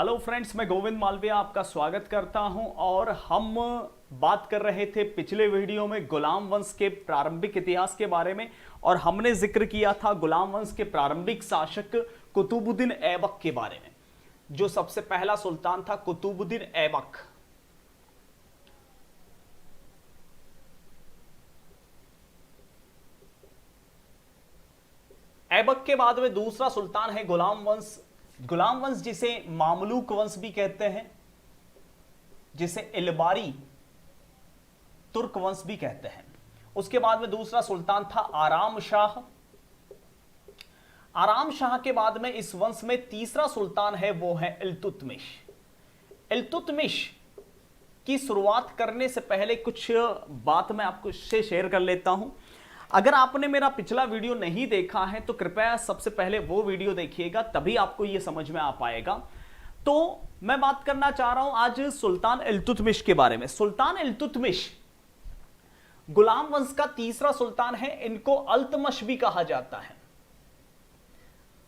Hello friends, मैं गोविंद मालविया आपका स्वागत करता हूं। और हम बात कर रहे थे पिछले वीडियो में गुलाम वंश के प्रारंभिक इतिहास के बारे में, और हमने जिक्र किया था गुलाम वंश के प्रारंभिक शासक कुतुबुद्दीन ऐबक के बारे में। जो सबसे पहला सुल्तान था कुतुबुद्दीन ऐबक। ऐबक के बाद में दूसरा सुल्तान है गुलाम वंश। गुलाम वंश जिसे मामलूक वंश भी कहते हैं, जिसे इलबारी तुर्क वंश भी कहते हैं। उसके बाद में दूसरा सुल्तान था आराम शाह। आराम शाह के बाद में इस वंश में तीसरा सुल्तान है, वो है इल्तुतमिश। इल्तुतमिश की शुरुआत करने से पहले कुछ बात मैं आपको से शेयर कर लेता हूं। अगर आपने मेरा पिछला वीडियो नहीं देखा है तो कृपया सबसे पहले वो वीडियो देखिएगा, तभी आपको ये समझ में आ पाएगा। तो मैं बात करना चाह रहा हूं आज सुल्तान इल्तुतमिश के बारे में। सुल्तान इल्तुतमिश गुलाम वंश का तीसरा सुल्तान है। इनको अल्तमश भी कहा जाता है।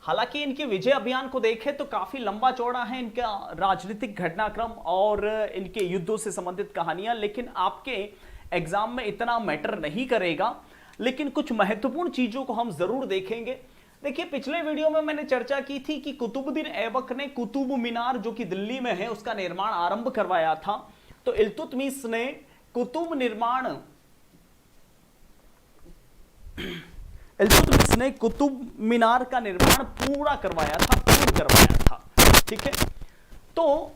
हालांकि इनके विजय अभियान को देखें तो काफी लंबा चौड़ा है इनका राजनीतिक घटनाक्रम और इनके युद्धों से संबंधित कहानियां, लेकिन आपके एग्जाम में इतना मैटर नहीं करेगा। लेकिन कुछ महत्वपूर्ण चीजों को हम जरूर देखेंगे। देखिए, पिछले वीडियो में मैंने चर्चा की थी कि कुतुबुद्दीन ऐबक ने कुतुब मीनार जो कि दिल्ली में है उसका निर्माण आरंभ करवाया था। तो इल्तुतमिश ने कुतुब मीनार का निर्माण पूर्ण करवाया था। ठीक है, तो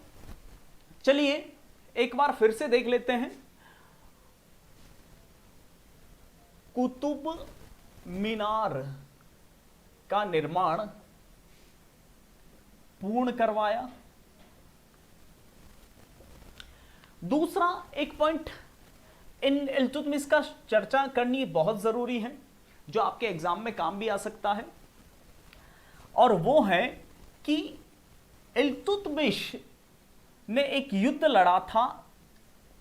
चलिए एक बार फिर से देख लेते हैं। कुतुब मीनार का निर्माण पूर्ण करवाया। दूसरा एक पॉइंट इन इल्तुतमिश का चर्चा करनी बहुत जरूरी है, जो आपके एग्जाम में काम भी आ सकता है, और वो है कि इल्तुतमिश ने एक युद्ध लड़ा था,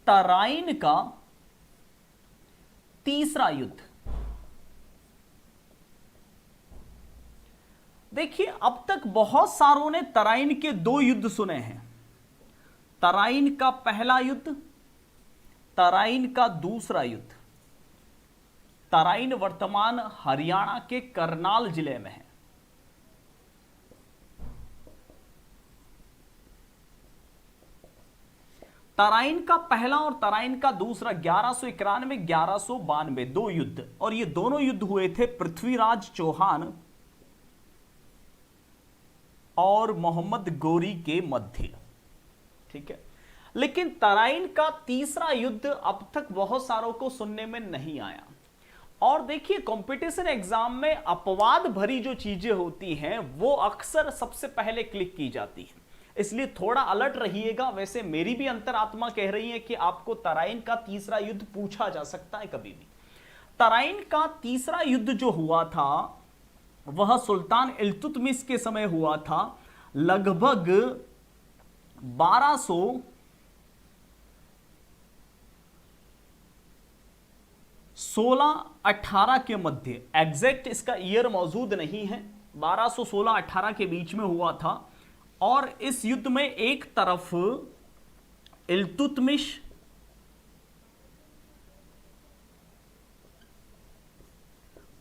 तराइन का तीसरा युद्ध। देखिए, अब तक बहुत सारों ने तराइन के दो युद्ध सुने हैं। तराइन का पहला युद्ध, तराइन का दूसरा युद्ध। तराइन वर्तमान हरियाणा के करनाल जिले में है। तराइन का पहला और तराइन का दूसरा 1191 1192 दो युद्ध, और ये दोनों युद्ध हुए थे पृथ्वीराज चौहान और मोहम्मद गोरी के मध्य। ठीक है, लेकिन तराइन का तीसरा युद्ध अब तक बहुत सारों को सुनने में नहीं आया। और देखिए, कंपटीशन एग्जाम में अपवाद भरी जो चीजें होती हैं वो अक्सर सबसे पहले क्लिक की जाती हैं, इसलिए थोड़ा अलर्ट रहिएगा। वैसे मेरी भी अंतरात्मा कह रही है कि आपको तराइन का तीसरा युद्ध पूछा जा सकता है कभी भी। तराइन का तीसरा युद्ध जो हुआ था वह सुल्तान इल्तुतमिश के समय हुआ था, लगभग 1216-18 के मध्य। एग्जैक्ट इसका ईयर मौजूद नहीं है, 1216-18 के बीच में हुआ था। और इस युद्ध में एक तरफ इल्तुतमिश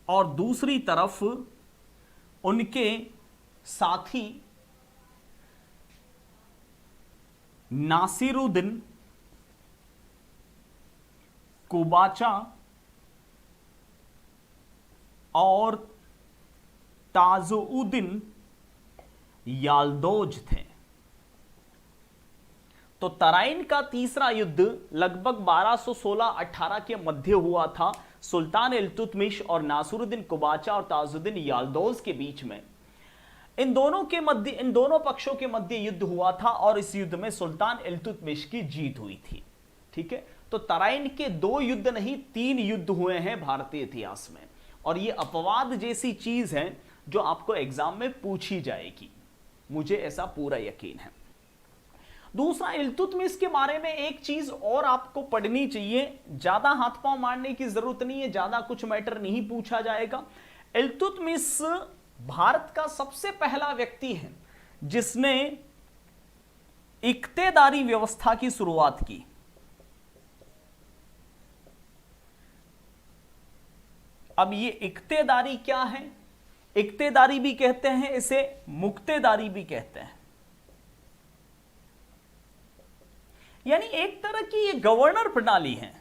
और दूसरी तरफ उनके साथी नासिरुद्दीन कुबाचा और ताजुउद्दीन याल्दोज थे। तो तराइन का तीसरा युद्ध लगभग 1216-18 के मध्य हुआ था, सुल्तान इल्तुतमिश और नासिरुद्दीन कुबाचा और ताजुद्दीन याल्दोज के बीच में। इन दोनों पक्षों के मध्य युद्ध हुआ था, और इस युद्ध में सुल्तान इल्तुतमिश की जीत हुई थी। ठीक है, तो तराइन के दो युद्ध नहीं 3 युद्ध हुए हैं भारतीय इतिहास में, और ये अपवाद जैसी चीज है जो आपको एग्जाम में पूछी जाएगी, मुझे ऐसा पूरा यकीन है। दूसरा, इल्तुतमिश के बारे में एक चीज और आपको पढ़नी चाहिए, ज्यादा हाथ पांव मारने की जरूरत नहीं है, ज्यादा कुछ मैटर नहीं पूछा जाएगा। इल्तुतमिश भारत का सबसे पहला व्यक्ति है जिसने इक्तेदारी व्यवस्था की शुरुआत की? अब ये इक्तेदारी क्या है? इक्तेदारी भी कहते हैं इसे, मुक्तेदारी भी कहते हैं। यानी एक तरह की ये गवर्नर प्रणाली है।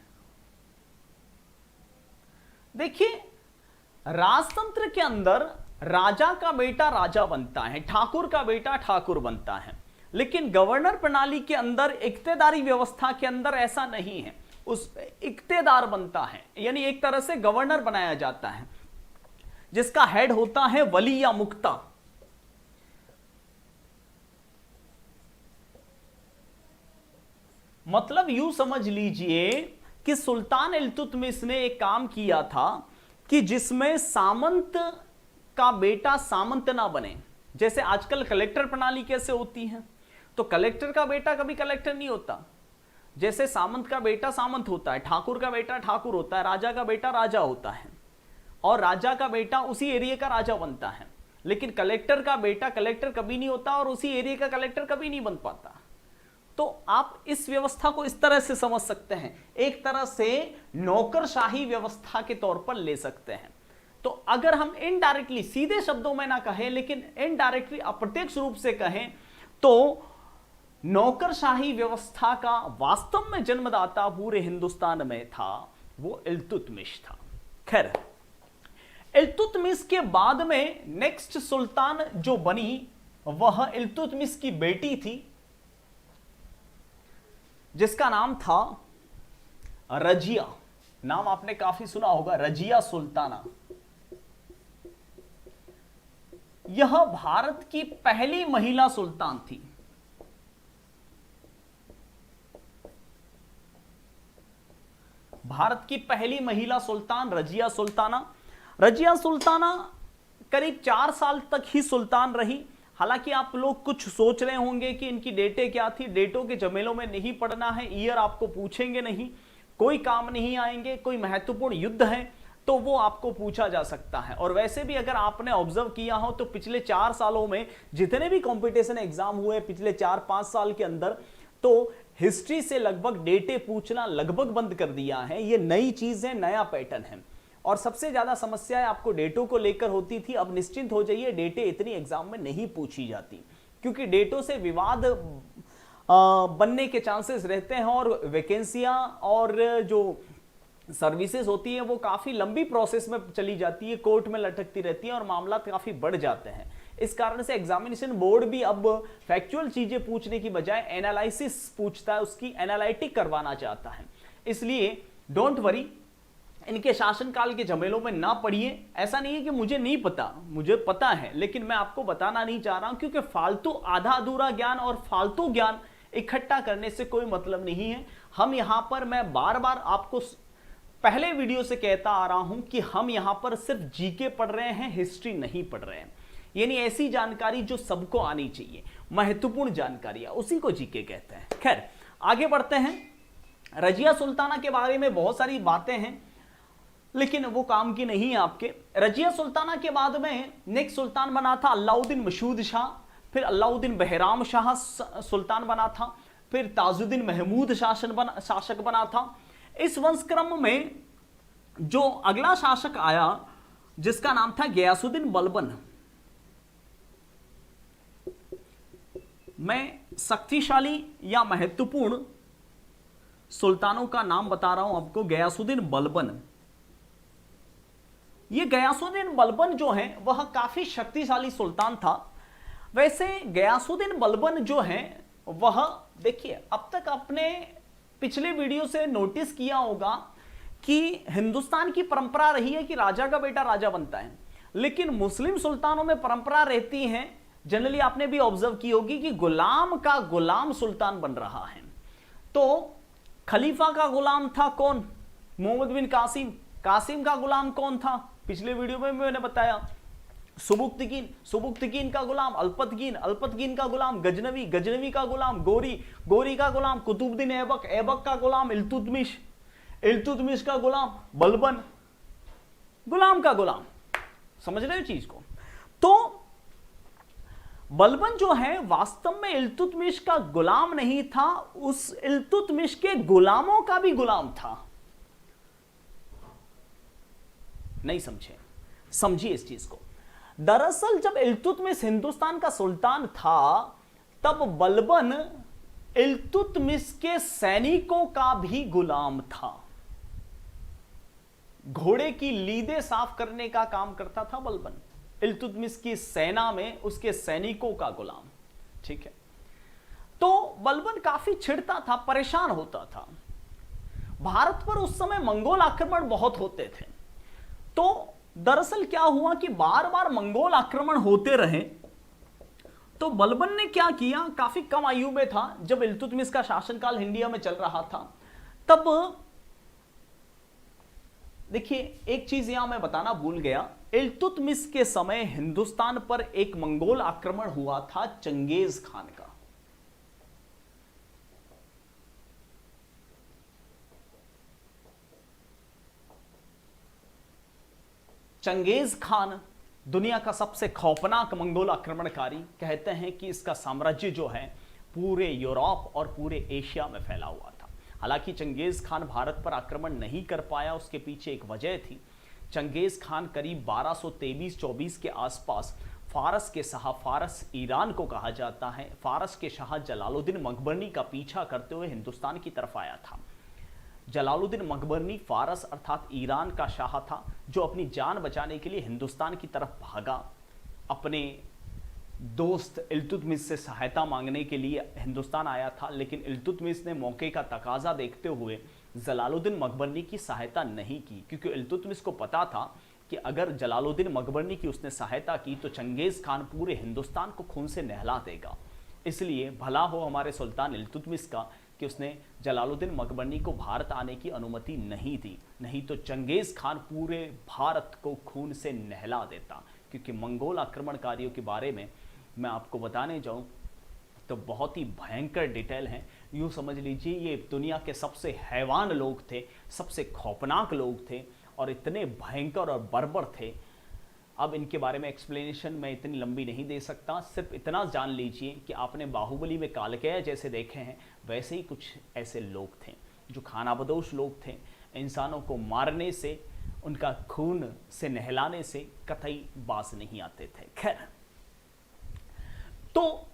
देखिए, राजतंत्र के अंदर राजा का बेटा राजा बनता है, ठाकुर का बेटा ठाकुर बनता है, लेकिन गवर्नर प्रणाली के अंदर, इक्तेदारी व्यवस्था के अंदर ऐसा नहीं है। उस इक्तेदार बनता है, यानी एक तरह से गवर्नर बनाया जाता है, जिसका हेड होता है वली या मुक्ता। मतलब यूं समझ लीजिए कि सुल्तान इल्तुतमिश ने एक काम किया था कि जिसमें सामंत का बेटा सामंत ना बने। जैसे आजकल कलेक्टर प्रणाली कैसे होती है, तो कलेक्टर का बेटा कभी कलेक्टर नहीं होता। जैसे सामंत का बेटा सामंत होता है, ठाकुर का बेटा ठाकुर होता है, राजा का बेटा राजा होता है, और राजा का बेटा उसी एरिया का राजा बनता है। लेकिन कलेक्टर का बेटा कलेक्टर कभी नहीं होता और उसी एरिया का कलेक्टर कभी नहीं बन पाता। तो आप इस व्यवस्था को इस तरह से समझ सकते हैं, एक तरह से नौकरशाही व्यवस्था के तौर पर ले सकते हैं। तो अगर हम इनडायरेक्टली, सीधे शब्दों में ना कहें लेकिन इनडायरेक्टली अप्रत्यक्ष रूप से कहें, तो नौकरशाही व्यवस्था का वास्तव में जन्मदाता पूरे हिंदुस्तान में था, वो इल्तुतमिश था। खैर, इल्तुतमिश के बाद में नेक्स्ट सुल्तान जो बनी वह इल्तुतमिश की बेटी थी, जिसका नाम था रजिया। नाम आपने काफी सुना होगा, रजिया सुल्ताना। यह भारत की पहली महिला सुल्तान थी। भारत की पहली महिला सुल्तान रजिया सुल्ताना। रजिया सुल्ताना करीब 4 साल तक ही सुल्तान रही। हालांकि आप लोग कुछ सोच रहे होंगे कि इनकी डेटें क्या थी। डेटों के झमेलों में नहीं पड़ना है, ईयर आपको पूछेंगे नहीं, कोई काम नहीं आएंगे। कोई महत्वपूर्ण युद्ध है तो वो आपको पूछा जा सकता है। और वैसे भी अगर आपने ऑब्जर्व किया हो तो पिछले 4 सालों में जितने भी कंपटीशन एग्जाम हुए पिछले 4-5 साल के अंदर, तो हिस्ट्री से लगभग डेटे पूछना लगभग बंद कर दिया है। ये नई चीज है, नया पैटर्न है। और सबसे ज्यादा समस्याएं आपको डेटों को लेकर होती थी। अब निश्चिंत हो जाइए, डेटे इतनी एग्जाम में नहीं पूछी जाती, क्योंकि डेटों से विवाद बनने के चांसेस रहते हैं, और वैकेंसियां और जो सर्विसेज होती है वो काफी लंबी प्रोसेस में चली जाती है, कोर्ट में लटकती रहती है और मामला काफी बढ़ जाते हैं। इस कारण से एग्जामिनेशन बोर्ड भी अब फैक्चुअल चीजें पूछने की बजाय एनालिसिस पूछता है, उसकी एनालिटिक करवाना चाहता है। इसलिए डोंट वरी, इनके शासनकाल के झमेलों में ना पड़िए। ऐसा नहीं है कि मुझे नहीं पता, मुझे पता है, लेकिन मैं आपको बताना नहीं चाह रहा हूं, क्योंकि फालतू आधा अधूरा ज्ञान और फालतू ज्ञान इकट्ठा करने से कोई मतलब नहीं है। हम यहां पर, मैं बार बार आपको पहले वीडियो से कहता आ रहा हूं कि हम यहां पर सिर्फ जीके पढ़ रहे हैं, हिस्ट्री नहीं पढ़ रहे हैं। यानी ऐसी जानकारी जो सबको आनी चाहिए, महत्वपूर्ण जानकारियां, उसी को जीके कहते हैं। खैर, आगे बढ़ते हैं। रजिया सुल्ताना के बारे में बहुत सारी बातें हैं, लेकिन वो काम की नहीं है आपके। रजिया सुल्ताना के बाद में नेक्स्ट सुल्तान बना था अलाउद्दीन मशहूद शाह, फिर अलाउद्दीन बहराम शाह सुल्तान बना था, फिर ताजुद्दीन महमूद शासक बना था। इस वंशक्रम में जो अगला शासक आया जिसका नाम था गयासुद्दीन बलबन। मैं शक्तिशाली या महत्वपूर्ण सुल्तानों का नाम बता रहा हूं आपको। गयासुद्दीन बलबन, ये गयासुद्दीन बलबन जो है वह काफी शक्तिशाली सुल्तान था। वैसे गयासुद्दीन बलबन जो है वह, देखिए, अब तक अपने पिछले वीडियो से नोटिस किया होगा कि हिंदुस्तान की परंपरा रही है कि राजा का बेटा राजा बनता है, लेकिन मुस्लिम सुल्तानों में परंपरा रहती है, जनरली आपने भी ऑब्जर्व की होगी, कि गुलाम का गुलाम सुल्तान बन रहा है। तो खलीफा का गुलाम था कौन? मोहम्मद बिन कासिम। कासिम का गुलाम कौन था? पिछले वीडियो में मैंने बताया, सुबुक्तकीन। सुबुक्तकीन का गुलाम अल्पतकीन। अल्पतकीन का गुलाम गजनवी। गजनवी का गुलाम गोरी। गोरी का गुलाम कुतुबुद्दीन ऐबक। ऐबक का गुलाम इल्तुतमिश। इल्तुतमिश का गुलाम बलबन। गुलाम का गुलाम, समझ रहे हो चीज को? तो बलबन जो है वास्तव में इल्तुतमिश का गुलाम नहीं था, उस इल्तुतमिश के गुलामों का भी गुलाम था। नहीं समझे? समझिए इस चीज को। दरअसल जब इल्तुतमिश हिंदुस्तान का सुल्तान था, तब बलबन इल्तुतमिश के सैनिकों का भी गुलाम था। घोड़े की लीदे साफ करने का काम करता था बलबन, इल्तुतमिश की सेना में उसके सैनिकों का गुलाम। ठीक है, तो बलबन काफी चिढ़ता था, परेशान होता था। भारत पर उस समय मंगोल आक्रमण बहुत होते थे। तो दरअसल क्या हुआ कि बार बार मंगोल आक्रमण होते रहे, तो बलबन ने क्या किया, काफी कम आयु में था जब इल्तुतमिश का शासनकाल इंडिया में चल रहा था। तब देखिए, एक चीज यहां मैं बताना भूल गया, इल्तुतमिश के समय हिंदुस्तान पर एक मंगोल आक्रमण हुआ था चंगेज खान का। चंगेज खान दुनिया का सबसे खौफनाक मंगोल आक्रमणकारी। कहते हैं कि इसका साम्राज्य जो है पूरे यूरोप और पूरे एशिया में फैला हुआ था। हालांकि चंगेज खान भारत पर आक्रमण नहीं कर पाया, उसके पीछे एक वजह थी। चंगेज खान करीब 1223-24 के आसपास फारस के शाह, फारस ईरान को कहा जाता है, फारस के शाह जलालुद्दीन मकबरनी का पीछा करते हुए हिंदुस्तान की तरफ आया था। जलालुद्दीन मकबरनी फारस अर्थात ईरान का शाह था, जो अपनी जान बचाने के लिए हिंदुस्तान की तरफ भागा। अपने दोस्त इल्तुतमिश से सहायता मांगने के लिए हिंदुस्तान आया था, लेकिन इल्तुतमिश ने मौके का तकाजा देखते हुए जलालुद्दीन मकबरनी की सहायता नहीं की, क्योंकि इल्तुतमिश को पता था कि अगर जलालुद्दीन मकबरनी की उसने सहायता की तो चंगेज खान पूरे हिंदुस्तान को खून से नहला देगा। इसलिए भला हो हमारे सुल्तान इल्तुतमिश का कि उसने जलालुद्दीन मकबरनी को भारत आने की अनुमति नहीं दी, नहीं तो चंगेज खान पूरे भारत को खून से नहला देता। क्योंकि मंगोल आक्रमणकारियों के बारे में मैं आपको बताने जाऊं तो बहुत ही भयंकर डिटेल है। यूं समझ लीजिए ये दुनिया के सबसे हैवान लोग थे, सबसे खौफनाक लोग थे और इतने भयंकर और बर्बर थे। अब इनके बारे में एक्सप्लेनेशन मैं इतनी लंबी नहीं दे सकता, सिर्फ इतना जान लीजिए कि आपने बाहुबली में कालकेय जैसे देखे हैं, वैसे ही कुछ ऐसे लोग थे जो खानाबदोश लोग थे। इंसानों को मारने से, उनका खून से नहलाने से कतई बाज नहीं आते थे। खैर, तो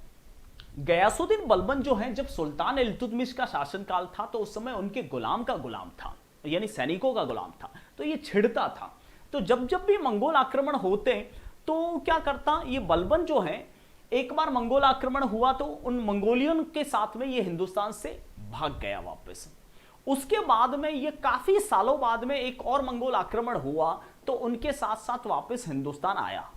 गयासुद्दीन बलबन जो है, जब सुल्तान इल्तुतमिश का शासनकाल था तो उस समय उनके गुलाम का गुलाम था, यानी सैनिकों का गुलाम था। तो ये छिड़ता था। तो जब जब भी मंगोल आक्रमण होते तो क्या करता ये बलबन जो है, एक बार मंगोल आक्रमण हुआ तो उन मंगोलियन के साथ में ये हिंदुस्तान से भाग गया वापस। उसके बाद में ये काफी सालों बाद में एक और मंगोल आक्रमण हुआ तो उनके साथ साथ वापस हिंदुस्तान आया।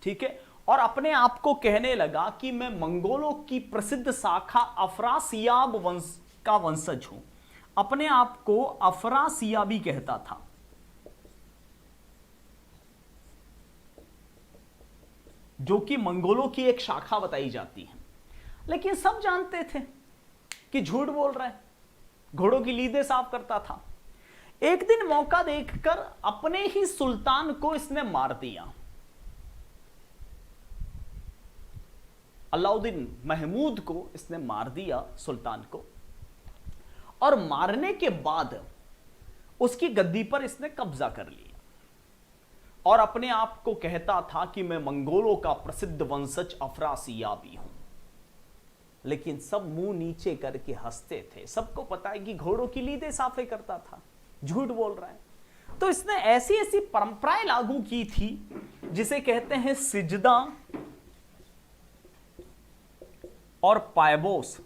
ठीक है, और अपने आप को कहने लगा कि मैं मंगोलों की प्रसिद्ध शाखा अफरासियाब वंश का वंशज हूं। अपने आप को अफरासियाबी कहता था। जो कि मंगोलों की एक शाखा बताई जाती है। लेकिन सब जानते थे कि झूठ बोल रहा है, घोड़ों की लीदें साफ करता था। एक दिन मौका देखकर अपने ही सुल्तान को इसने मार दिया। अलाउद्दीन महमूद को इसने मार दिया, सुल्तान को। और मारने के बाद उसकी गद्दी पर इसने कब्जा कर लिया और अपने आप को कहता था कि मैं मंगोलों का प्रसिद्ध वंशज अफरासियाबी हूं। लेकिन सब मुंह नीचे करके हंसते थे, सबको पता है कि घोड़ों की लीदें साफे करता था, झूठ बोल रहा है। तो इसने ऐसी ऐसी परंपराएं लागू की थी जिसे कहते हैं सिजदा और पायबोस।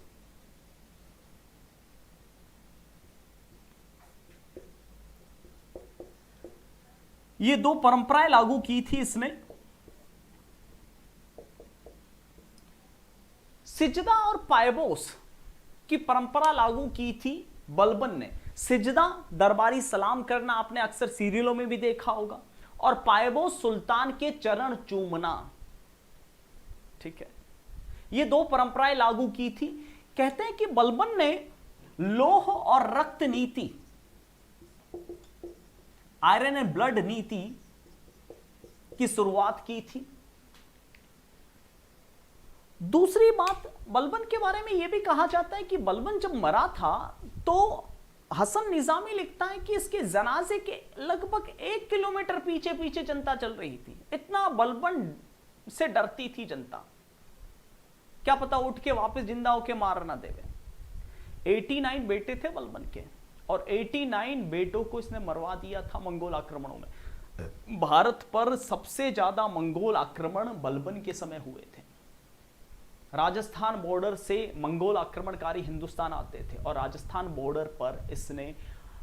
ये दो परंपराएं लागू की थी इसने। सिजदा और पायबोस की परंपरा लागू की थी बलबन ने। सिजदा दरबारी सलाम करना आपने अक्सर सीरियलों में भी देखा होगा, और पायबोस सुल्तान के चरण चूमना। ठीक है, ये दो परंपराएं लागू की थी। कहते हैं कि बलबन ने लोह और रक्त नीति, आयरन एंड ब्लड नीति की शुरुआत की थी। दूसरी बात, बलबन के बारे में यह भी कहा जाता है कि बलबन जब मरा था तो हसन निजामी लिखता है कि इसके जनाजे के लगभग 1 किलोमीटर पीछे पीछे जनता चल रही थी। इतना बलबन से डरती थी जनता, क्या पता उठ के वापस जिंदा होके मार ना देवे। 89 बेटे थे बलबन के, और 89 बेटों को इसने मरवा दिया था मंगोल आक्रमणों में। भारत पर सबसे ज्यादा मंगोल आक्रमण बलबन के समय हुए थे। राजस्थान बॉर्डर से मंगोल आक्रमणकारी हिंदुस्तान आते थे और राजस्थान बॉर्डर पर इसने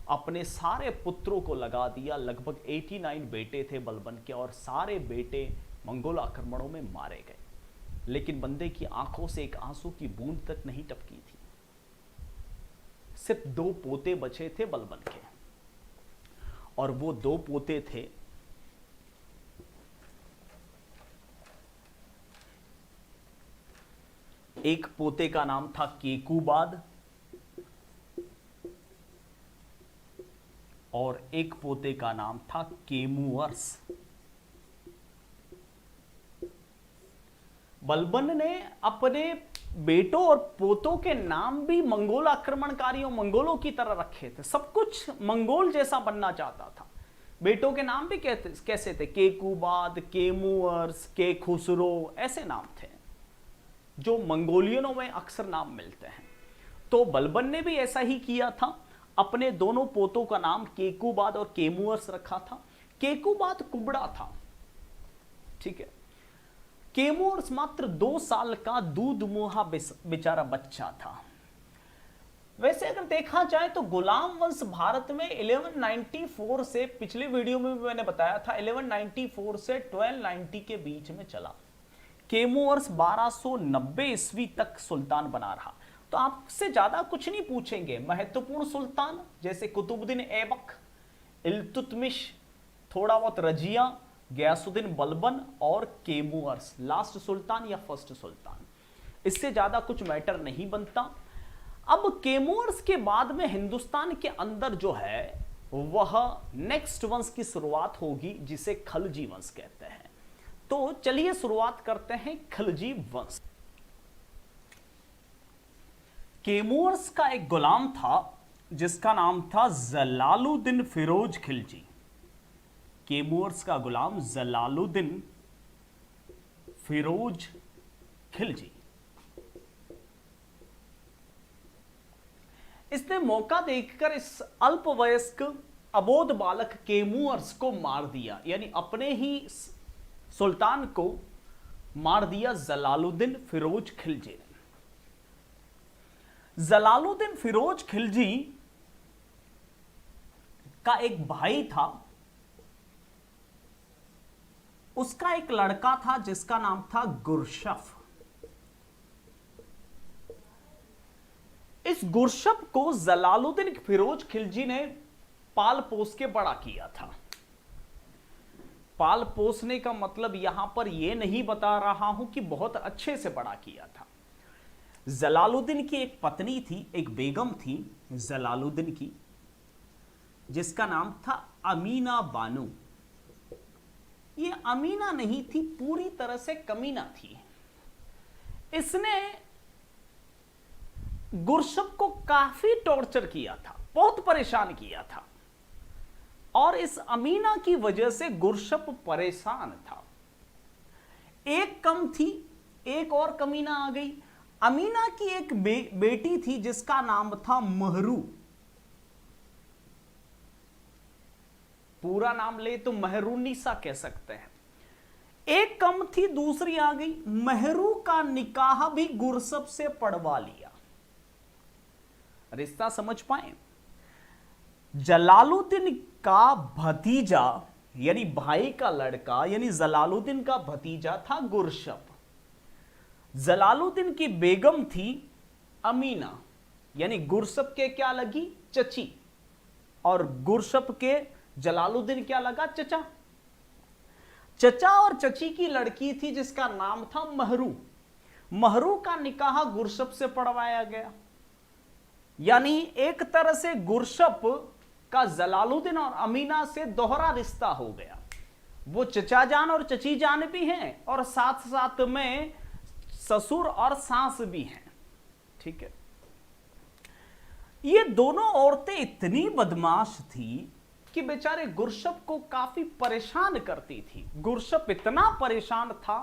अपने सारे पुत्रों को लगा दिया। लगभग 89 बेटे थे बलबन के, और सारे बेटे मंगोल आक्रमणों में मारे गए। लेकिन बंदे की आंखों से एक आंसू की बूंद तक नहीं टपकी थी। सिर्फ 2 पोते बचे थे बलबन के, और वो 2 पोते थे एक पोते का नाम था केकूबाद और एक पोते का नाम था केमुअर्स। बलबन ने अपने बेटों और पोतों के नाम भी मंगोल आक्रमणकारियों, मंगोलों की तरह रखे थे। सब कुछ मंगोल जैसा बनना चाहता था। बेटों के नाम भी कैसे थे? केकूबाद, केमुअर्स, के खुसरो, ऐसे नाम थे जो मंगोलियनों में अक्सर नाम मिलते हैं। तो बलबन ने भी ऐसा ही किया था। अपने दोनों पोतों का नाम केकूबाद और केमुअर्स रखा था। केकूबाद कुबड़ा था, ठीक है। केमुअर्स मात्र 2 साल का दूध मुहा बेचारा बच्चा था। वैसे अगर देखा जाए तो गुलाम वंश भारत में 1194 से, पिछले वीडियो में भी मैंने बताया था, 1194 से 1290 के बीच में चला। केमुअर्स 1290 ईस्वी तक सुल्तान बना रहा। तो आपसे ज्यादा कुछ नहीं पूछेंगे। महत्वपूर्ण सुल्तान जैसे कुतुबुद्दीन ऐबक, इल्तुतमिश, थोड़ा बहुत रजिया, गयासुद्दीन बलबन और केमुअर्स, लास्ट सुल्तान या फर्स्ट सुल्तान। इससे ज्यादा कुछ मैटर नहीं बनता। अब केमुअर्स के बाद में हिंदुस्तान के अंदर जो है वह नेक्स्ट वंश की शुरुआत होगी, जिसे खलजी वंश कहते हैं। तो चलिए शुरुआत करते हैं खलजी वंश। केमुअर्स का एक गुलाम था जिसका नाम था जलालुद्दीन फिरोज खिलजी। केमुअर्स का गुलाम जलालुद्दीन फिरोज खिलजी। इसने मौका देखकर इस अल्पवयस्क अबोध बालक केमुअर्स को मार दिया, यानी अपने ही सुल्तान को मार दिया जलालुद्दीन फिरोज खिलजी ने। जलालुद्दीन फिरोज खिलजी का एक भाई था, उसका एक लड़का था जिसका नाम था गुरशफ। इस गुरशफ को जलालुद्दीन फिरोज खिलजी ने पाल पोस के बड़ा किया था। पाल पोसने का मतलब यहां पर यह नहीं बता रहा हूं कि बहुत अच्छे से बड़ा किया था। जलालुद्दीन की एक पत्नी थी, एक बेगम थी जलालुद्दीन की, जिसका नाम था अमीना बानो। ये अमीना नहीं थी, पूरी तरह से कमीना थी। इसने गुरशफ को काफी टॉर्चर किया था, बहुत परेशान किया था, और इस अमीना की वजह से गुरशफ परेशान था। एक कम थी, एक और कमीना आ गई। अमीना की एक बेटी थी जिसका नाम था महरू। पूरा नाम ले तो महरूनिसा कह सकते हैं। एक कम थी, दूसरी आ गई। महरू का निकाह भी गुरशफ से पढ़वा लिया। रिश्ता समझ पाए? जलालुद्दीन का भतीजा यानी भाई का लड़का, यानी जलालुद्दीन का भतीजा था गुरशफ। जलालुद्दीन की बेगम थी अमीना, यानी गुरशफ के क्या लगी? चची। और गुरशफ के जलालुद्दीन क्या लगा? चचा। चचा और चची की लड़की थी जिसका नाम था महरू। महरू का निकाह गुरशफ से पढ़वाया गया। यानी एक तरह से गुरशफ का जलालुद्दीन और अमीना से दोहरा रिश्ता हो गया। वो चचा जान और चची जान भी हैं, और साथ साथ में ससुर और सास भी हैं, ठीक है। ये दोनों औरतें इतनी बदमाश थी कि बेचारे गुरशप को काफी परेशान करती थी। गुरशप इतना परेशान था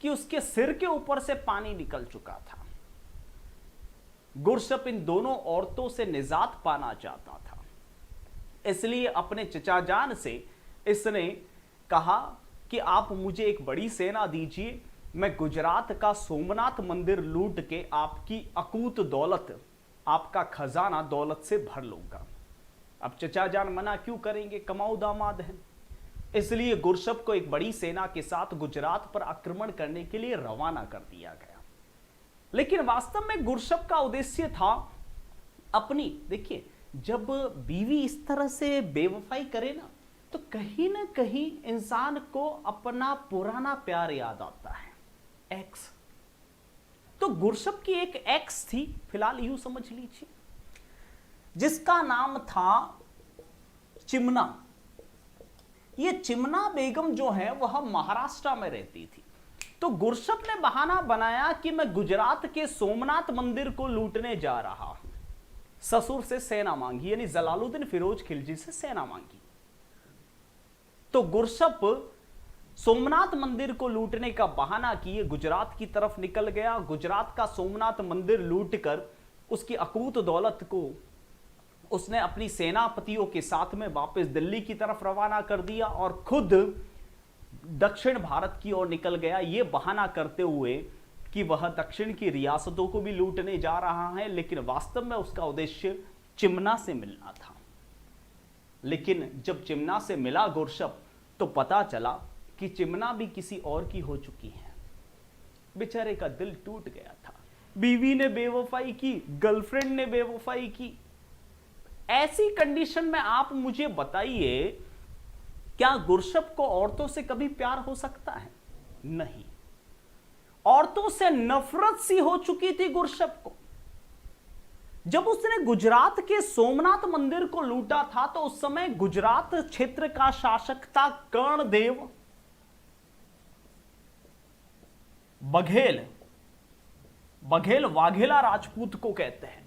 कि उसके सिर के ऊपर से पानी निकल चुका था। गुरशप इन दोनों औरतों से निजात पाना चाहता था, इसलिए अपने चचा जान से इसने कहा कि आप मुझे एक बड़ी सेना दीजिए, मैं गुजरात का सोमनाथ मंदिर लूट के आपकी अकूत दौलत, आपका खजाना दौलत से भर लूंगा। अब चचा जान मना क्यों करेंगे, कमाऊ दामाद हैं। इसलिए गुरशप को एक बड़ी सेना के साथ गुजरात पर आक्रमण करने के लिए रवाना कर दिया गया। लेकिन वास्तव में गुरशप का उद्देश्य था अपनी, देखिए जब बीवी इस तरह से बेवफाई करे ना, तो कहीं ना कहीं इंसान को अपना पुराना प्यार याद आता है, एक्स। तो गुरशप की एक एक्स थी, फिलहाल यूं समझ लीजिए, जिसका नाम था चिमना। ये चिमना बेगम जो है वह महाराष्ट्र में रहती थी। तो गुरशप ने बहाना बनाया कि मैं गुजरात के सोमनाथ मंदिर को लूटने जा रहा हूं। ससुर से सेना मांगी, यानी जलालुद्दीन फिरोज खिलजी से सेना मांगी। तो गुरशप सोमनाथ मंदिर को लूटने का बहाना किए गुजरात की तरफ निकल गया। गुजरात का सोमनाथ मंदिर लूटकर उसकी अकूत दौलत को उसने अपनी सेनापतियों के साथ में वापस दिल्ली की तरफ रवाना कर दिया और खुद दक्षिण भारत की ओर निकल गया, ये बहाना करते हुए कि वह दक्षिण की रियासतों को भी लूटने जा रहा है। लेकिन वास्तव में उसका उद्देश्य चिमना से मिलना था। लेकिन जब चिमना से मिला गुरशप, तो पता चला कि चिमना भी किसी और की हो चुकी है। बेचारे का दिल टूट गया था। बीवी ने बेवफाई की, गर्लफ्रेंड ने बेवफाई की। ऐसी कंडीशन में आप मुझे बताइए, क्या गुरशप को औरतों से कभी प्यार हो सकता है? नहीं। औरतों से नफरत सी हो चुकी थी गुरशप को। जब उसने गुजरात के सोमनाथ मंदिर को लूटा था, तो उस समय गुजरात क्षेत्र का शासक था कर्णदेव बघेल। बघेल वाघेला राजपूत को कहते हैं।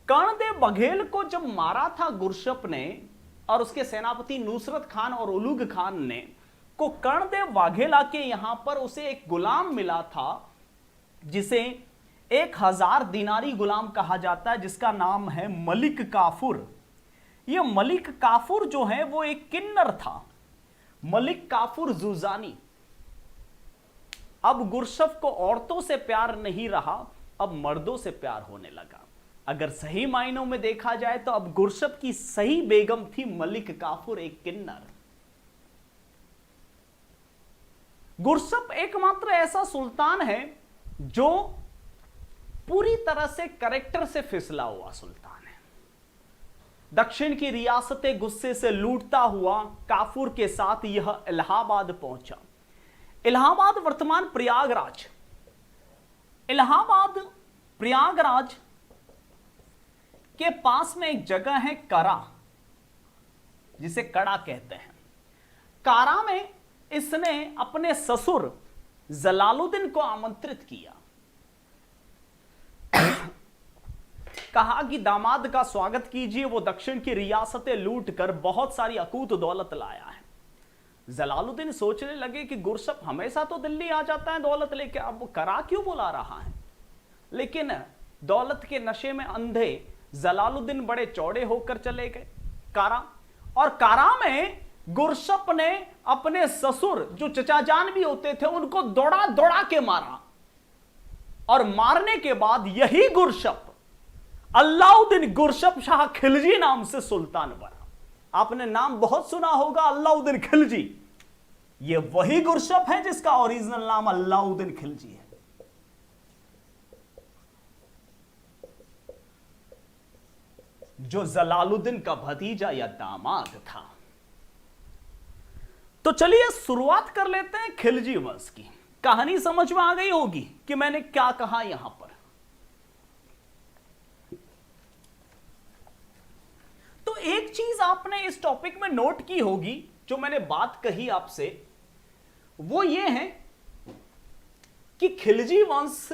कर्णदेव बघेल को जब मारा था गुरशप ने और उसके सेनापति नुसरत खान और उलुग खान ने, को कर्णदेव वाघेला के यहां पर उसे एक गुलाम मिला था, जिसे 1000 दिनारी गुलाम कहा जाता है, जिसका नाम है मलिक काफुर। यह मलिक काफुर जो है वो एक किन्नर था, मलिक काफुर जुजानी। अब गुरशप को औरतों से प्यार नहीं रहा, अब मर्दों से प्यार होने लगा। अगर सही मायनों में देखा जाए तो अब गुरशप की सही बेगम थी मलिक काफुर, एक किन्नर। गुरशप एकमात्र ऐसा सुल्तान है जो पूरी तरह से कैरेक्टर से फिसला हुआ सुल्तान है। दक्षिण की रियासतें गुस्से से लूटता हुआ काफुर के साथ यह इलाहाबाद पहुंचा। इलाहाबाद वर्तमान प्रयागराज। इलाहाबाद प्रयागराज के पास में एक जगह है करा, जिसे कड़ा कहते हैं। कारा में इसने अपने ससुर जलालुद्दीन को आमंत्रित किया। कहा कि दामाद का स्वागत कीजिए, वो दक्षिण की रियासतें लूटकर बहुत सारी अकूत दौलत लाया है। जलालुद्दीन सोचने लगे कि गुरशप हमेशा तो दिल्ली आ जाता है दौलत लेके, अब वो करा क्यों बुला रहा है। लेकिन दौलत के नशे में अंधे जलालुद्दीन बड़े चौड़े होकर चले गए कारा। और कारा में गुरशप ने अपने ससुर, जो चचा जान भी होते थे, उनको दौड़ा दौड़ा के मारा। और मारने के बाद यही गुरशप अलाउद्दीन गुरशप शाह खिलजी नाम से सुल्तान बना। आपने नाम बहुत सुना होगा, अलाउद्दीन खिलजी। यह वही गुरशप है जिसका ओरिजिनल नाम अलाउद्दीन खिलजी है। जो जलालुद्दीन का भतीजा या दामाद था। तो चलिए शुरुआत कर लेते हैं खिलजी वंश की। कहानी समझ में आ गई होगी कि मैंने क्या कहा यहां पर। तो एक चीज आपने इस टॉपिक में नोट की होगी, जो मैंने बात कही आपसे, वो ये है कि खिलजी वंश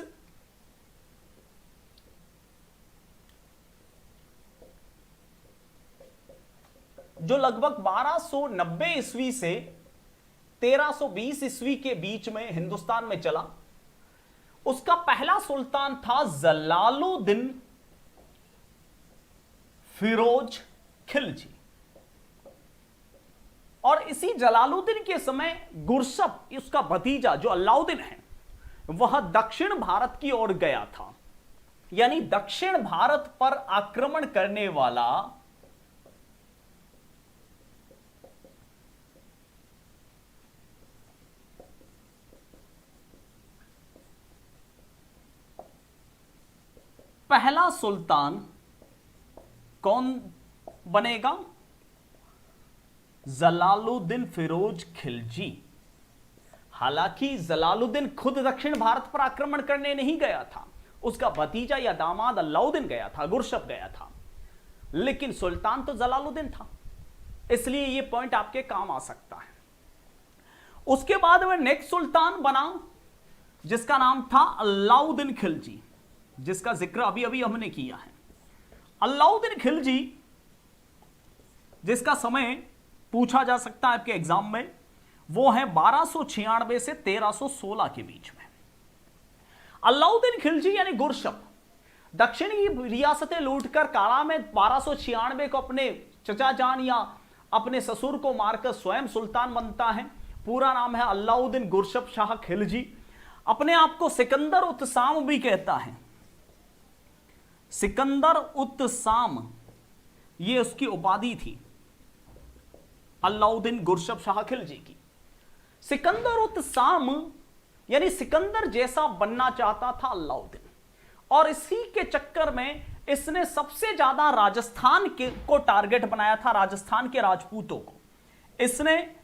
जो लगभग 1290 ईस्वी से 1320 ईस्वी के बीच में हिंदुस्तान में चला, उसका पहला सुल्तान था जलालुद्दीन फिरोज खिलजी। और इसी जलालुद्दीन के समय गुरशप, उसका भतीजा जो अलाउद्दीन है, वह दक्षिण भारत की ओर गया था। यानी दक्षिण भारत पर आक्रमण करने वाला पहला सुल्तान कौन बनेगा? जलालुद्दीन फिरोज खिलजी। हालांकि जलालुद्दीन खुद दक्षिण भारत पर आक्रमण करने नहीं गया था, उसका भतीजा या दामाद अलाउद्दीन गया था, गुरशप गया था, लेकिन सुल्तान तो जलालुद्दीन था, इसलिए यह पॉइंट आपके काम आ सकता है। उसके बाद में नेक्स्ट सुल्तान बना जिसका नाम था अलाउद्दीन खिलजी, जिसका जिक्र अभी अभी हमने किया है। अलाउद्दीन खिलजी, जिसका समय पूछा जा सकता है आपके एग्जाम में, वो है 1296 से 1316 के बीच में। अलाउद्दीन खिलजी यानी गुरशप दक्षिणी रियासतें लूटकर कारा में 1296 को अपने चचा जान या अपने ससुर को मारकर स्वयं सुल्तान बनता है। पूरा नाम है अलाउद्दीन गुरशप शाह खिलजी। अपने आप को सिकंदर उत साम भी कहता है। सिकंदर उत साम ये उसकी उपाधि थी अलाउद्दीन गुरशप शाह खिलजी की। सिकंदर उत साम यानी सिकंदर जैसा बनना चाहता था अलाउद्दीन, और इसी के चक्कर में इसने सबसे ज्यादा राजस्थान को टारगेट बनाया था, राजस्थान के राजपूतों को। इसने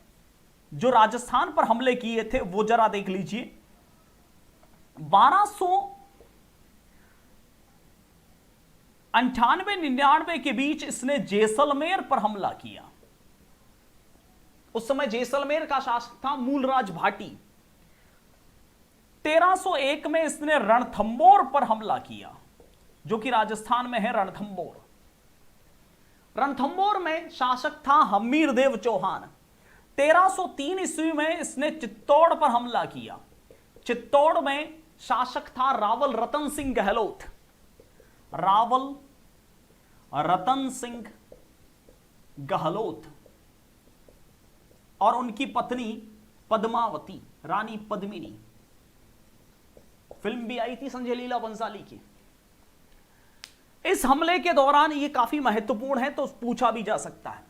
जो राजस्थान पर हमले किए थे वो जरा देख लीजिए। 1298-99 के बीच इसने जैसलमेर पर हमला किया। उस समय जैसलमेर का शासक था मूलराज भाटी। 1301 में इसने रणथंबोर पर हमला किया, जो कि राजस्थान में है रणथंबोर। रणथंबोर में शासक था हमीरदेव चौहान। 1303 ईस्वी में इसने चित्तौड़ पर हमला किया। चित्तौड़ में शासक था रावल रतन सिंह गहलोत। रावल रतन सिंह गहलोत और उनकी पत्नी पद्मावती, रानी पद्मिनी। फिल्म भी आई थी संजय लीला बंसाली की। इस हमले के दौरान ये काफी महत्वपूर्ण है तो पूछा भी जा सकता है।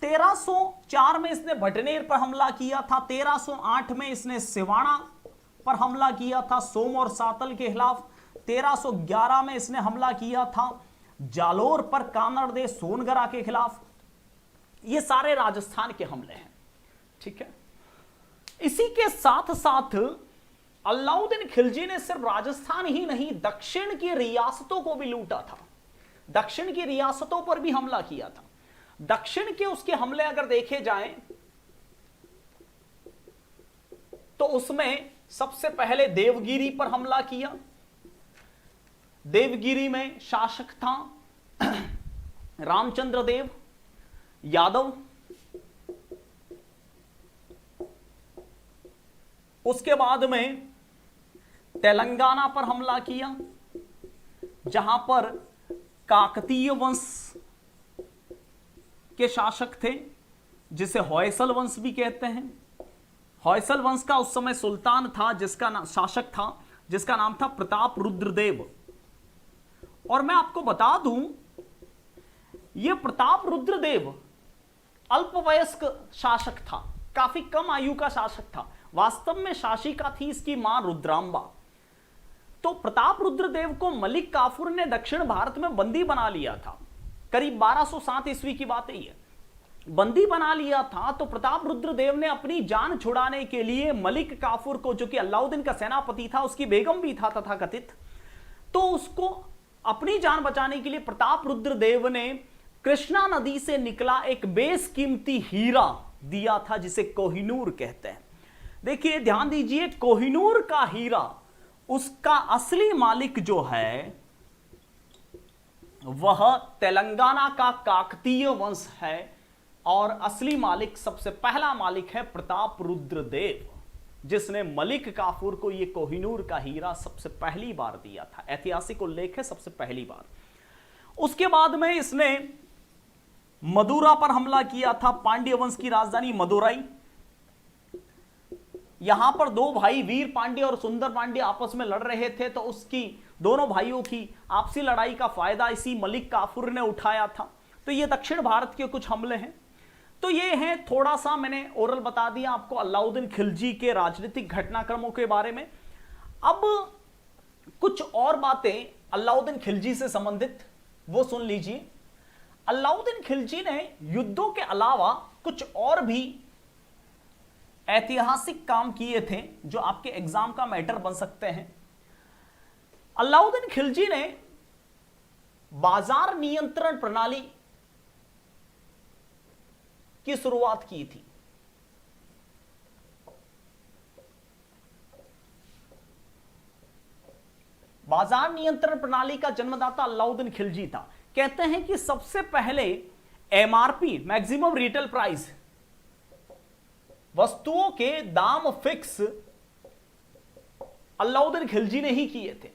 1304 में इसने भटनेर पर हमला किया था। 1308 में इसने सिवाड़ा पर हमला किया था सोम और सातल के खिलाफ। 1311 में इसने हमला किया था जालोर पर कानड़दे सोनगरा के खिलाफ। ये सारे राजस्थान के हमले हैं, ठीक है। इसी के साथ साथ अलाउद्दीन खिलजी ने सिर्फ राजस्थान ही नहीं दक्षिण की रियासतों को भी लूटा था। दक्षिण की रियासतों पर भी हमला किया था। दक्षिण के उसके हमले अगर देखे जाएं तो उसमें सबसे पहले देवगिरी पर हमला किया। देवगिरी में शासक था रामचंद्र देव यादव। उसके बाद में तेलंगाना पर हमला किया, जहां पर काकतीय वंश के शासक थे, जिसे होयसल वंश भी कहते हैं। होयसल वंश का उस समय सुल्तान था, जिसका शासक था, जिसका नाम था प्रताप रुद्रदेव। और मैं आपको बता दूं, यह प्रताप रुद्रदेव अल्पवयस्क शासक था, काफी कम आयु का शासक था। वास्तव में शासिका थी इसकी मां रुद्रांबा। तो प्रताप रुद्रदेव को मलिक काफूर ने दक्षिण भारत में बंदी बना लिया था। करीब 1207 ईस्वी की बात है। बंदी बना लिया था तो प्रताप रुद्रदेव ने अपनी जान छुड़ाने के लिए मलिक काफूर को, जो कि अलाउद्दीन का सेनापति था, उसकी बेगम भी था तथाकथित, तो उसको अपनी जान बचाने के लिए प्रताप रुद्रदेव ने कृष्णा नदी से निकला एक बेशकीमती हीरा दिया था, जिसे कोहिनूर कहते हैं। देखिए ध्यान दीजिए, कोहिनूर का हीरा, उसका असली मालिक जो है वह तेलंगाना का काकतीय वंश है, और असली मालिक, सबसे पहला मालिक है प्रताप रुद्र देव, जिसने मलिक काफूर को यह कोहिनूर का हीरा सबसे पहली बार दिया था। ऐतिहासिक उल्लेख है, सबसे पहली बार। उसके बाद में इसने मदुरा पर हमला किया था, पांड्य वंश की राजधानी मदुराई। यहां पर दो भाई वीर पांड्य और सुंदर पांड्य आपस में लड़ रहे थे, तो उसकी, दोनों भाइयों की आपसी लड़ाई का फायदा इसी मलिक काफूर ने उठाया था। तो ये दक्षिण भारत के कुछ हमले हैं। तो ये हैं, थोड़ा सा मैंने ओरल बता दिया आपको अलाउद्दीन खिलजी के राजनीतिक घटनाक्रमों के बारे में। अब कुछ और बातें अलाउद्दीन खिलजी से संबंधित, वो सुन लीजिए। अलाउद्दीन खिलजी ने युद्धों के अलावा कुछ और भी ऐतिहासिक काम किए थे जो आपके एग्जाम का मैटर बन सकते हैं। अलाउद्दीन खिलजी ने बाजार नियंत्रण प्रणाली की शुरुआत की थी। बाजार नियंत्रण प्रणाली का जन्मदाता अलाउद्दीन खिलजी था। कहते हैं कि सबसे पहले एमआरपी, मैक्सिमम रिटेल प्राइस, वस्तुओं के दाम फिक्स अलाउद्दीन खिलजी ने ही किए थे।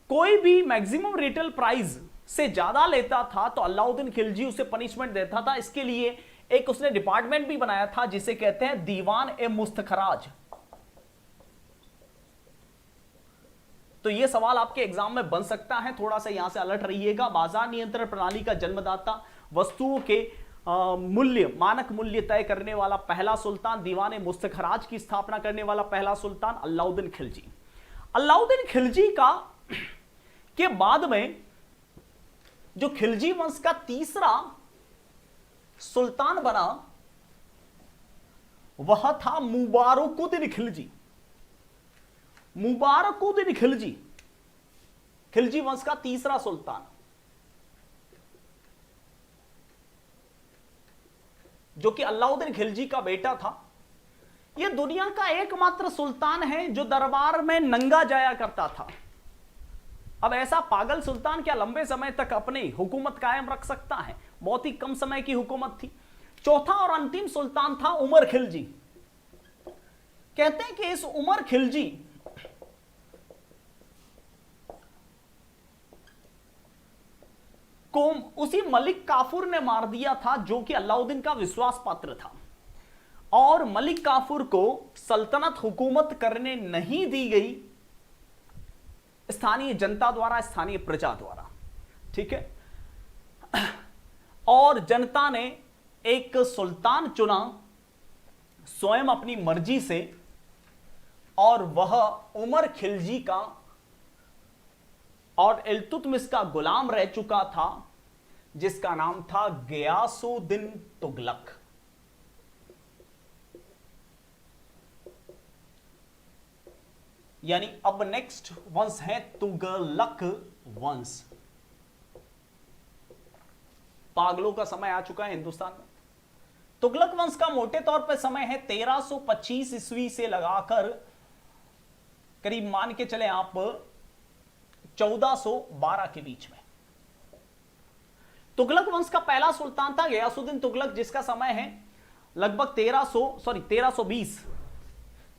कोई भी मैक्सिमम रिटेल प्राइस से ज्यादा लेता था तो अलाउद्दीन खिलजी उसे पनिशमेंट देता था। इसके लिए एक उसने डिपार्टमेंट भी बनाया था जिसे कहते हैं दीवान ए मुस्तखराज। तो यह सवाल आपके एग्जाम में बन सकता है, थोड़ा सा यहां से अलर्ट रहिएगा। बाजार नियंत्रण प्रणाली का जन्मदाता, वस्तुओं के मूल्य, मानक मूल्य तय करने वाला पहला सुल्तान, दीवान ए मुस्तखराज की स्थापना करने वाला पहला सुल्तान अलाउद्दीन खिलजी। अलाउद्दीन खिलजी का के बाद में जो खिलजी वंश का तीसरा सुल्तान बना वह था मुबारकुद्दीन खिलजी। मुबारकुद्दीन खिलजी, खिलजी वंश का तीसरा सुल्तान, जो कि अलाउद्दीन खिलजी का बेटा था। यह दुनिया का एकमात्र सुल्तान है जो दरबार में नंगा जाया करता था। अब ऐसा पागल सुल्तान क्या लंबे समय तक अपनी हुकूमत कायम रख सकता है? बहुत ही कम समय की हुकूमत थी। चौथा और अंतिम सुल्तान था उमर खिलजी। कहते हैं कि इस उमर खिलजी को उसी मलिक काफूर ने मार दिया था जो कि अलाउद्दीन का विश्वास पात्र था, और मलिक काफूर को सल्तनत हुकूमत करने नहीं दी गई स्थानीय जनता द्वारा, स्थानीय प्रजा द्वारा। ठीक है, और जनता ने एक सुल्तान चुना स्वयं अपनी मर्जी से, और वह उमर खिलजी का और इल्तुतमिश का गुलाम रह चुका था, जिसका नाम था गियासुद्दीन तुगलक। यानी अब नेक्स्ट वंश है तुगलक वंश। पागलों का समय आ चुका है हिंदुस्तान में। तुगलक वंश का मोटे तौर पर समय है 1325 ईस्वी से लगाकर करीब मान के चले आप 1412 के बीच में। तुगलक वंश का पहला सुल्तान था गियासुद्दीन तुगलक, जिसका समय है लगभग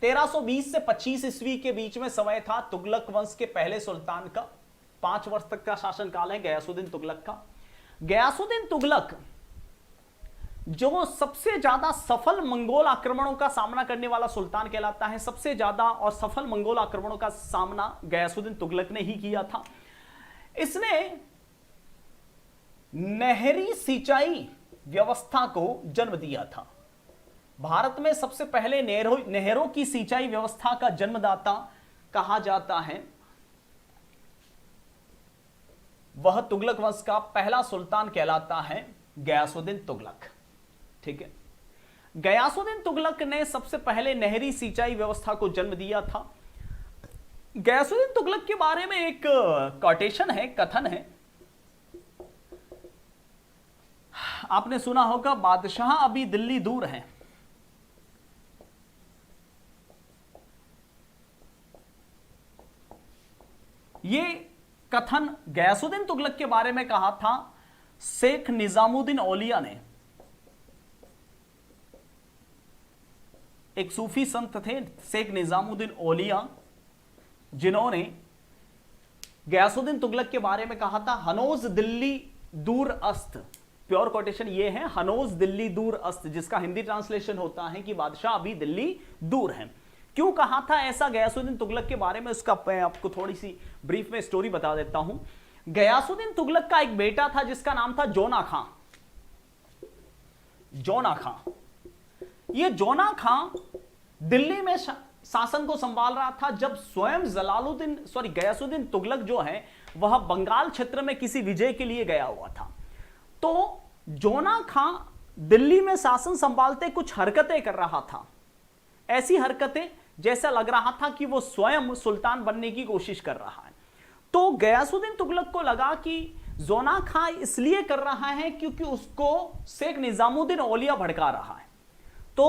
1320 से 25 ईस्वी के बीच में समय था तुगलक वंश के पहले सुल्तान का। 5 वर्ष तक का शासनकाल है गियासुद्दीन तुगलक का। गियासुद्दीन तुगलक जो सबसे ज्यादा सफल मंगोल आक्रमणों का सामना करने वाला सुल्तान कहलाता है। सबसे ज्यादा और सफल मंगोल आक्रमणों का सामना गियासुद्दीन तुगलक ने ही किया था। इसने नहरी सिंचाई व्यवस्था को जन्म दिया था। भारत में सबसे पहले नहरों की सिंचाई व्यवस्था का जन्मदाता कहा जाता है, वह तुगलक वंश का पहला सुल्तान कहलाता है गियासुद्दीन तुगलक। ठीक है, गियासुद्दीन तुगलक ने सबसे पहले नहरी सिंचाई व्यवस्था को जन्म दिया था। गियासुद्दीन तुगलक के बारे में एक कोटेशन है, कथन है, आपने सुना होगा, बादशाह अभी दिल्ली दूर है, ये कथन गयासुद्दीन तुगलक के बारे में कहा था शेख निजामुद्दीन औलिया ने। एक सूफी संत थे शेख निजामुद्दीन औलिया, जिन्होंने गयासुद्दीन तुगलक के बारे में कहा था हनोज दिल्ली दूर अस्त। प्योर कोटेशन ये है, हनोज दिल्ली दूर अस्त, जिसका हिंदी ट्रांसलेशन होता है कि बादशाह अभी दिल्ली दूर है। क्यों कहा था ऐसा गयासुद्दीन तुगलक के बारे में, उसका मैं आपको थोड़ी सी ब्रीफ में स्टोरी बता देता हूं। गयासुद्दीन तुगलक का एक बेटा था जिसका नाम था जोना खां। जोना खां, ये जोना खां दिल्ली में शासन को संभाल रहा था जब स्वयं गयासुद्दीन तुगलक जो है वह बंगाल क्षेत्र में किसी विजय के लिए गया हुआ था। तो जोना खां दिल्ली में शासन संभालते कुछ हरकतें कर रहा था, ऐसी हरकतें जैसा लग रहा था कि वो स्वयं सुल्तान बनने की कोशिश कर रहा है। तो गयासुद्दीन तुगलक को लगा कि जोना खां इसलिए कर रहा है क्योंकि उसको शेख निजामुद्दीन औलिया भड़का रहा है। तो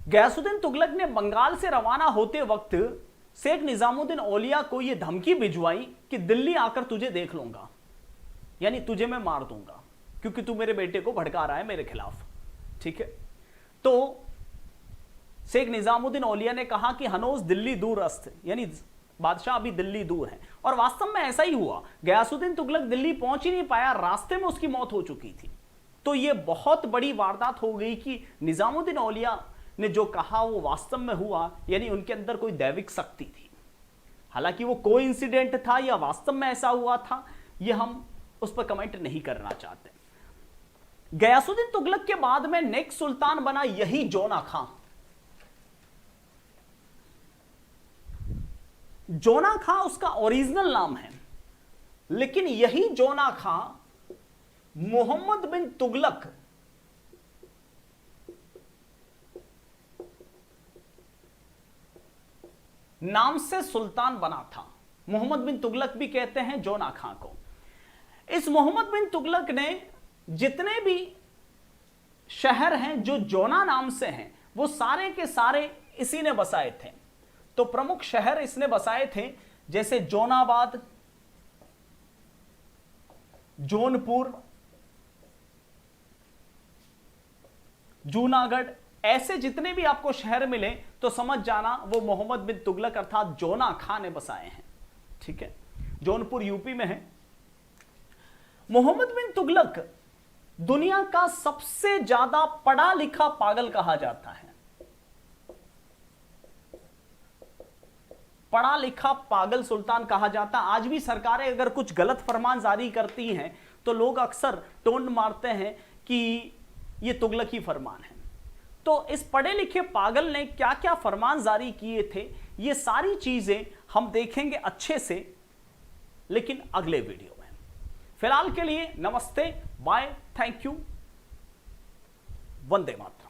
गयासुद्दीन तुगलक ने बंगाल से रवाना होते वक्त शेख निजामुद्दीन औलिया को यह धमकी भिजवाई कि दिल्ली आकर तुझे देख लूंगा, यानी तुझे मैं मार दूंगा क्योंकि तू मेरे बेटे को भड़का रहा है मेरे खिलाफ। ठीक है, तो शेख निजामुद्दीन औलिया ने कहा कि हनोज दिल्ली दूर अस्त, यानी बादशाह अभी दिल्ली दूर है। और वास्तव में ऐसा ही हुआ, गयासुद्दीन तुगलक दिल्ली पहुंच ही नहीं पाया, रास्ते में उसकी मौत हो चुकी थी। तो यह बहुत बड़ी वारदात हो गई कि निजामुद्दीन औलिया ने जो कहा वो वास्तव में हुआ, यानी उनके अंदर कोई दैविक शक्ति थी। हालांकि वो कोई इंसिडेंट था या वास्तव में ऐसा हुआ था, यह हम उस पर कमेंट नहीं करना चाहते। गयासुद्दीन तुगलक के बाद में नेक्स्ट सुल्तान बना यही जोना खां। जोना खां उसका ओरिजिनल नाम है, लेकिन यही जोना खां मोहम्मद बिन तुगलक नाम से सुल्तान बना था। मोहम्मद बिन तुगलक भी कहते हैं जोना खां को। इस मोहम्मद बिन तुगलक ने जितने भी शहर हैं जो जोना नाम से हैं वो सारे के सारे इसी ने बसाए थे। तो प्रमुख शहर इसने बसाए थे जैसे जोनाबाद, जौनपुर, जूनागढ़, ऐसे जितने भी आपको शहर मिले तो समझ जाना वो मोहम्मद बिन तुगलक अर्थात जोना खां ने बसाए हैं। ठीक है, जौनपुर यूपी में है। मोहम्मद बिन तुगलक दुनिया का सबसे ज्यादा पढ़ा लिखा पागल कहा जाता है। पढ़ा लिखा पागल सुल्तान कहा जाता है। आज भी सरकारें अगर कुछ गलत फरमान जारी करती हैं तो लोग अक्सर टोन मारते हैं कि ये तुगलक ही फरमान है। तो इस पढ़े लिखे पागल ने क्या क्या फरमान जारी किए थे, ये सारी चीजें हम देखेंगे अच्छे से, लेकिन अगले वीडियो में। फिलहाल के लिए नमस्ते, bye, thank you, Vande Mataram.